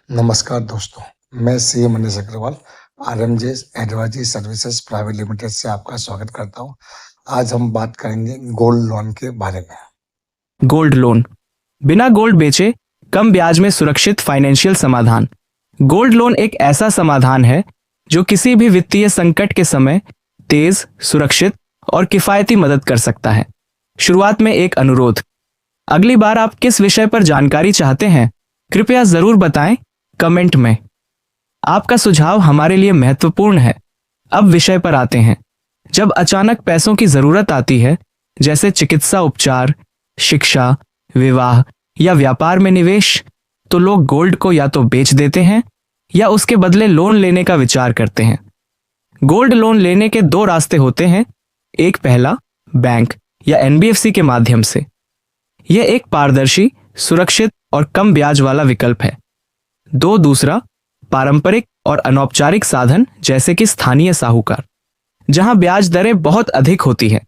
नमस्कार दोस्तों, मैं CA Manish Agrawal RMJ advisory services private limited से आपका स्वागत करता हूं। आज हम बात करेंगे गोल्ड लोन के बारे में। गोल्ड लोन बिना गोल्ड बेचे कम ब्याज में सुरक्षित फाइनेंशियल समाधान। गोल्ड लोन एक ऐसा समाधान है जो किसी भी वित्तीय संकट के समय तेज, सुरक्षित और किफायती मदद कर सकता है। शुरुआत में एक अनुरोध, अगली बार आप किस विषय पर जानकारी चाहते हैं कृपया जरूर बताएं कमेंट में। आपका सुझाव हमारे लिए महत्वपूर्ण है। अब विषय पर आते हैं। जब अचानक पैसों की जरूरत आती है, जैसे चिकित्सा उपचार, शिक्षा, विवाह या व्यापार में निवेश, तो लोग गोल्ड को या तो बेच देते हैं या उसके बदले लोन लेने का विचार करते हैं। गोल्ड लोन लेने के दो रास्ते होते हैं। एक पहला बैंक या एनबीएफसी के माध्यम से। यह एक पारदर्शी, सुरक्षित और कम ब्याज वाला विकल्प है। दूसरा पारंपरिक और अनौपचारिक साधन जैसे कि स्थानीय साहूकार, जहां ब्याज दरें बहुत अधिक होती है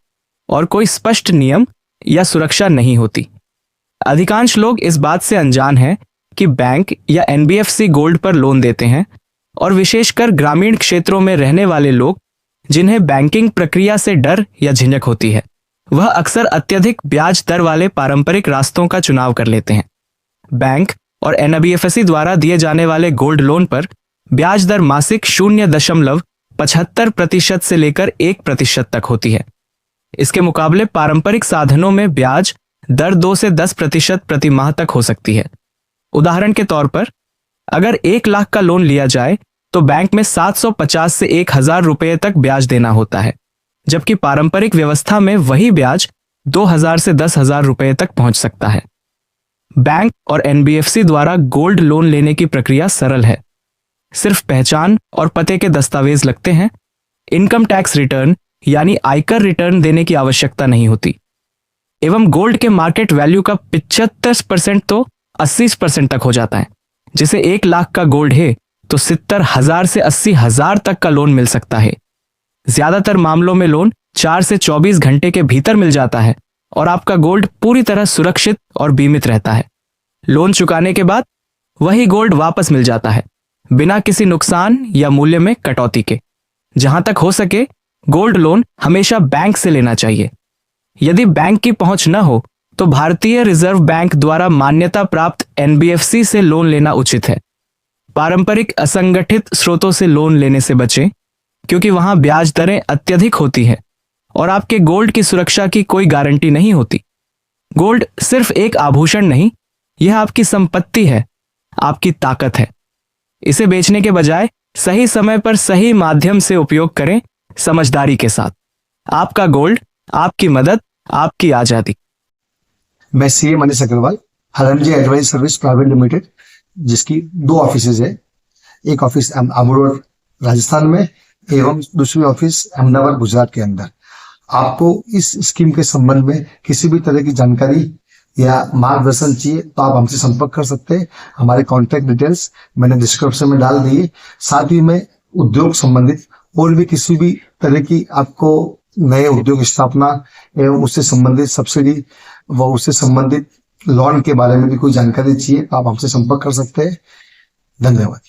और कोई स्पष्ट नियम या सुरक्षा नहीं होती। अधिकांश लोग इस बात से अनजान हैं कि बैंक या एनबीएफसी गोल्ड पर लोन देते हैं, और विशेषकर ग्रामीण क्षेत्रों में रहने वाले लोग जिन्हें बैंकिंग प्रक्रिया से डर या झिझक होती है, वह अक्सर अत्यधिक ब्याज दर वाले पारंपरिक रास्तों का चुनाव कर लेते हैं। बैंक और एनबीएफसी द्वारा दिए जाने वाले गोल्ड लोन पर ब्याज दर मासिक 0.75% से लेकर 1% तक होती है। इसके मुकाबले पारंपरिक साधनों में ब्याज दर 2 से 10% प्रति माह तक हो सकती है। उदाहरण के तौर पर, अगर 1 लाख का लोन लिया जाए तो बैंक में 750 से 1000 रुपये तक ब्याज देना होता है, जबकि पारंपरिक व्यवस्था में वही ब्याज 2000 से 10,000 रुपये तक पहुंच सकता है। बैंक और एनबीएफसी द्वारा गोल्ड लोन लेने की प्रक्रिया सरल है। सिर्फ पहचान और पते के दस्तावेज लगते हैं। इनकम टैक्स रिटर्न यानी आयकर रिटर्न देने की आवश्यकता नहीं होती, एवं गोल्ड के मार्केट वैल्यू का 75% तो 80% तक हो जाता है। जिसे 1 लाख का गोल्ड है तो 70,000 से 80,000 तक का लोन मिल सकता है। ज्यादातर मामलों में लोन 4 से 24 घंटे के भीतर मिल जाता है और आपका गोल्ड पूरी तरह सुरक्षित और बीमित रहता है। लोन चुकाने के बाद वही गोल्ड वापस मिल जाता है, बिना किसी नुकसान या मूल्य में कटौती के। जहां तक हो सके गोल्ड लोन हमेशा बैंक से लेना चाहिए। यदि बैंक की पहुंच न हो तो भारतीय रिजर्व बैंक द्वारा मान्यता प्राप्त एनबीएफसी से लोन लेना उचित है। पारंपरिक असंगठित स्रोतों से लोन लेने से बचें, क्योंकि वहां ब्याज दरें अत्यधिक होती है और आपके गोल्ड की सुरक्षा की कोई गारंटी नहीं होती। गोल्ड सिर्फ एक आभूषण नहीं, यह आपकी संपत्ति है, आपकी ताकत है। इसे बेचने के बजाय सही समय पर सही माध्यम से उपयोग करें, समझदारी के साथ। आपका गोल्ड, आपकी मदद, आपकी आजादी। मैं CA Manish Agrawal RMJ advisory service private limited, जिसकी 2 ऑफिसेज है। एक ऑफिस अमरोड राजस्थान में एवं दूसरी ऑफिस अहमदाबाद गुजरात के अंदर। आपको इस स्कीम के संबंध में किसी भी तरह की जानकारी या मार्गदर्शन चाहिए तो आप हमसे संपर्क कर सकते हैं। हमारे कॉन्टैक्ट डिटेल्स मैंने डिस्क्रिप्शन में डाल दिए। साथ ही में उद्योग संबंधित और भी किसी भी तरह की आपको नए उद्योग स्थापना एवं उससे संबंधित सब्सिडी व उससे संबंधित लोन के बारे में भी कोई जानकारी चाहिए तो आप हमसे संपर्क कर सकते हैं। धन्यवाद।